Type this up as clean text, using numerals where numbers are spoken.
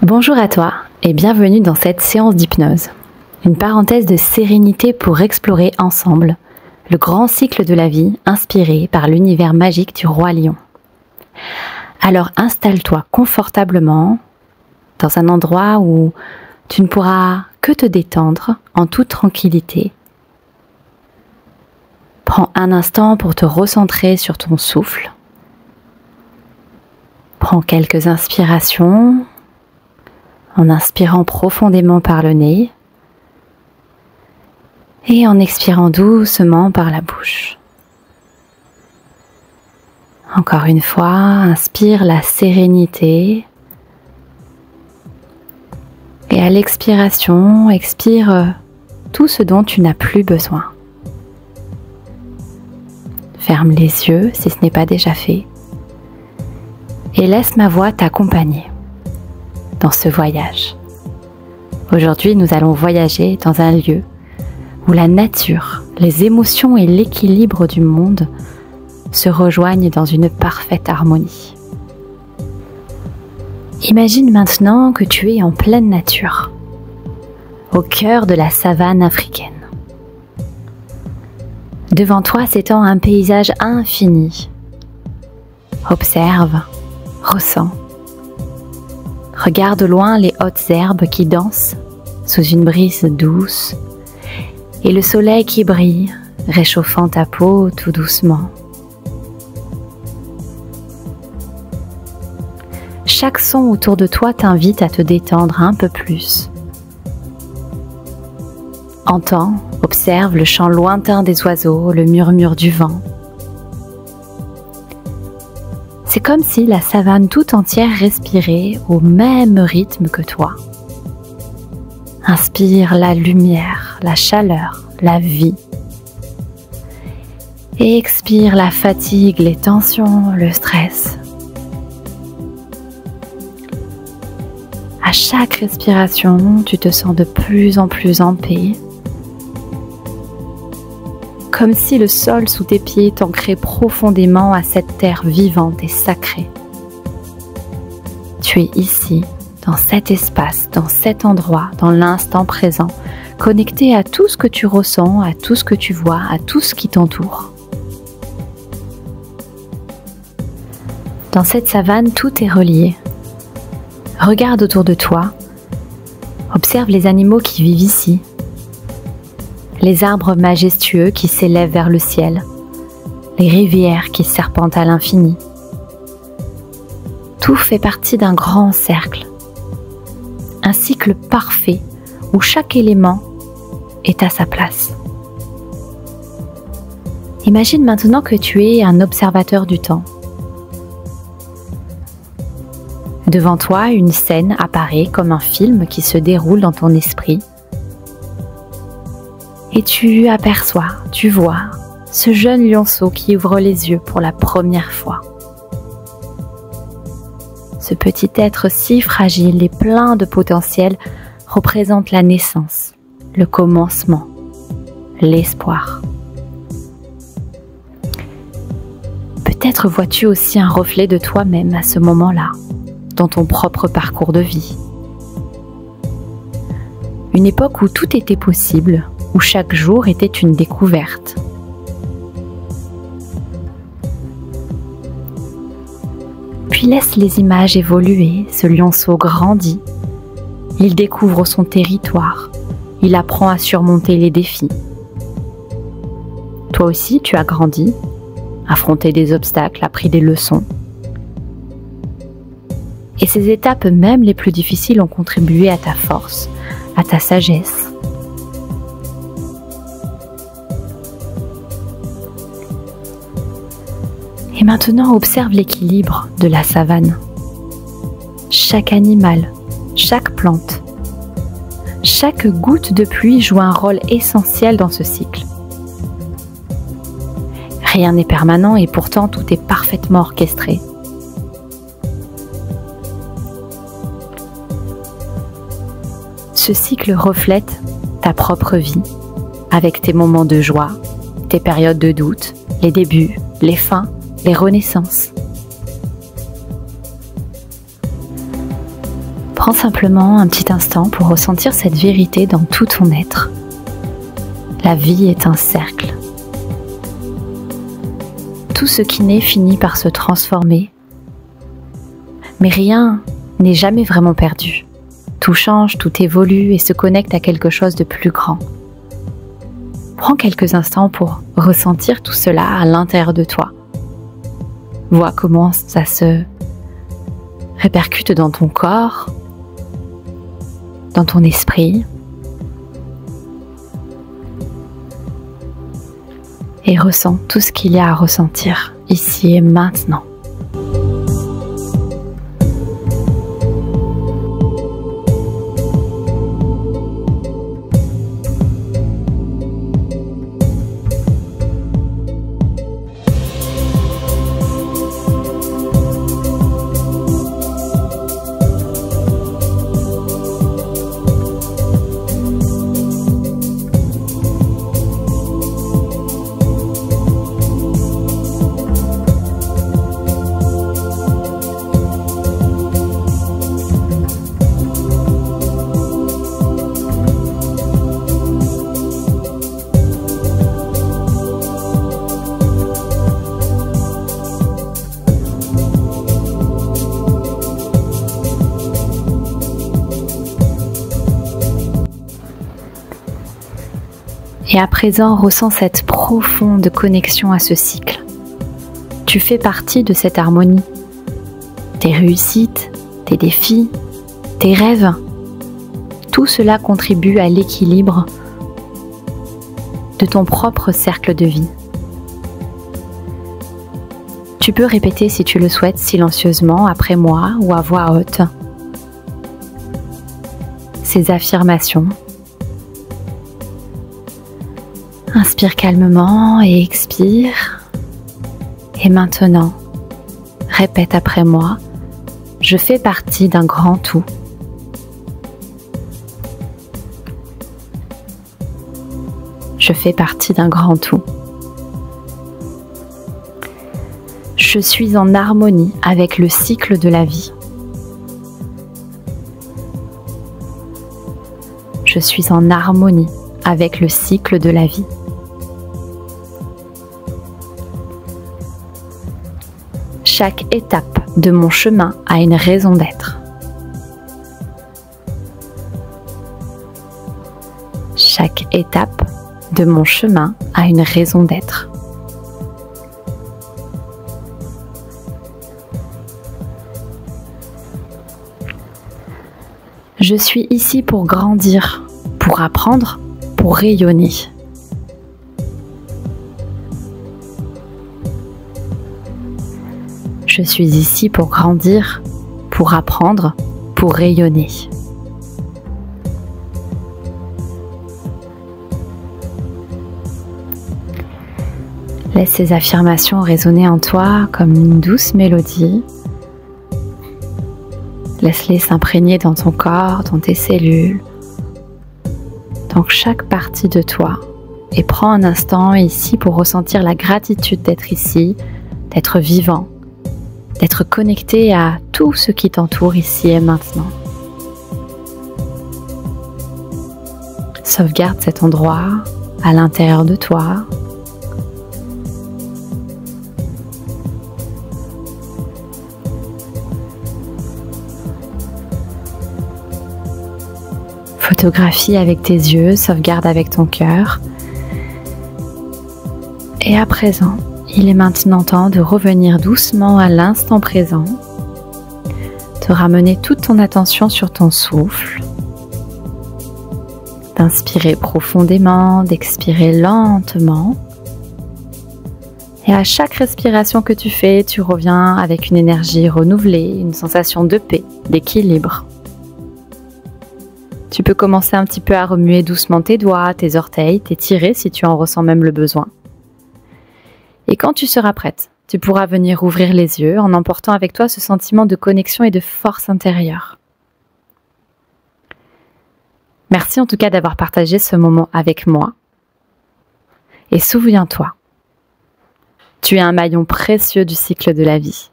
Bonjour à toi et bienvenue dans cette séance d'hypnose. Une parenthèse de sérénité pour explorer ensemble le grand cycle de la vie inspiré par l'univers magique du roi lion. Alors installe-toi confortablement dans un endroit où tu ne pourras que te détendre en toute tranquillité. Prends un instant pour te recentrer sur ton souffle. Prends quelques inspirations en inspirant profondément par le nez et en expirant doucement par la bouche. Encore une fois, inspire la sérénité et à l'expiration, expire tout ce dont tu n'as plus besoin. Ferme les yeux si ce n'est pas déjà fait et laisse ma voix t'accompagner dans ce voyage. Aujourd'hui, nous allons voyager dans un lieu où la nature, les émotions et l'équilibre du monde se rejoignent dans une parfaite harmonie. Imagine maintenant que tu es en pleine nature, au cœur de la savane africaine. Devant toi s'étend un paysage infini. Observe, ressens. Regarde au loin les hautes herbes qui dansent sous une brise douce et le soleil qui brille, réchauffant ta peau tout doucement. Chaque son autour de toi t'invite à te détendre un peu plus. Entends, observe le chant lointain des oiseaux, le murmure du vent. C'est comme si la savane tout entière respirait au même rythme que toi. Inspire la lumière, la chaleur, la vie. Et expire la fatigue, les tensions, le stress. À chaque respiration, tu te sens de plus en plus en paix. Comme si le sol sous tes pieds t'ancrait profondément à cette terre vivante et sacrée. Tu es ici, dans cet espace, dans cet endroit, dans l'instant présent, connecté à tout ce que tu ressens, à tout ce que tu vois, à tout ce qui t'entoure. Dans cette savane, tout est relié. Regarde autour de toi, observe les animaux qui vivent ici. Les arbres majestueux qui s'élèvent vers le ciel, les rivières qui serpentent à l'infini. Tout fait partie d'un grand cercle, un cycle parfait où chaque élément est à sa place. Imagine maintenant que tu es un observateur du temps. Devant toi, une scène apparaît comme un film qui se déroule dans ton esprit. Et tu aperçois, tu vois ce jeune lionceau qui ouvre les yeux pour la première fois. Ce petit être si fragile et plein de potentiel représente la naissance, le commencement, l'espoir. Peut-être vois-tu aussi un reflet de toi-même à ce moment-là, dans ton propre parcours de vie. Une époque où tout était possible, où chaque jour était une découverte. Puis laisse les images évoluer, ce lionceau grandit, il découvre son territoire, il apprend à surmonter les défis. Toi aussi, tu as grandi, affronté des obstacles, appris des leçons. Et ces étapes, même les plus difficiles, ont contribué à ta force, à ta sagesse. Et maintenant, observe l'équilibre de la savane. Chaque animal, chaque plante, chaque goutte de pluie joue un rôle essentiel dans ce cycle. Rien n'est permanent et pourtant tout est parfaitement orchestré. Ce cycle reflète ta propre vie, avec tes moments de joie, tes périodes de doute, les débuts, les fins, les renaissances. Prends simplement un petit instant pour ressentir cette vérité dans tout ton être. La vie est un cercle. Tout ce qui naît finit par se transformer. Mais rien n'est jamais vraiment perdu. Tout change, tout évolue et se connecte à quelque chose de plus grand. Prends quelques instants pour ressentir tout cela à l'intérieur de toi. Vois comment ça se répercute dans ton corps, dans ton esprit. Et ressens tout ce qu'il y a à ressentir ici et maintenant. Et à présent, ressens cette profonde connexion à ce cycle. Tu fais partie de cette harmonie. Tes réussites, tes défis, tes rêves, tout cela contribue à l'équilibre de ton propre cercle de vie. Tu peux répéter si tu le souhaites silencieusement après moi ou à voix haute ces affirmations. Inspire calmement et expire. Et maintenant, répète après moi, je fais partie d'un grand tout. Je fais partie d'un grand tout. Je suis en harmonie avec le cycle de la vie. Je suis en harmonie avec le cycle de la vie. Chaque étape de mon chemin a une raison d'être. Chaque étape de mon chemin a une raison d'être. Je suis ici pour grandir, pour apprendre, pour rayonner. Je suis ici pour grandir, pour apprendre, pour rayonner. Laisse ces affirmations résonner en toi comme une douce mélodie. Laisse-les s'imprégner dans ton corps, dans tes cellules, dans chaque partie de toi. Et prends un instant ici pour ressentir la gratitude d'être ici, d'être vivant, d'être connecté à tout ce qui t'entoure ici et maintenant. Sauvegarde cet endroit à l'intérieur de toi. Photographie avec tes yeux, sauvegarde avec ton cœur. Et à présent, il est maintenant temps de revenir doucement à l'instant présent, de ramener toute ton attention sur ton souffle, d'inspirer profondément, d'expirer lentement. Et à chaque respiration que tu fais, tu reviens avec une énergie renouvelée, une sensation de paix, d'équilibre. Tu peux commencer un petit peu à remuer doucement tes doigts, tes orteils, t'étirer si tu en ressens même le besoin. Et quand tu seras prête, tu pourras venir ouvrir les yeux en emportant avec toi ce sentiment de connexion et de force intérieure. Merci en tout cas d'avoir partagé ce moment avec moi. Et souviens-toi, tu es un maillon précieux du cycle de la vie.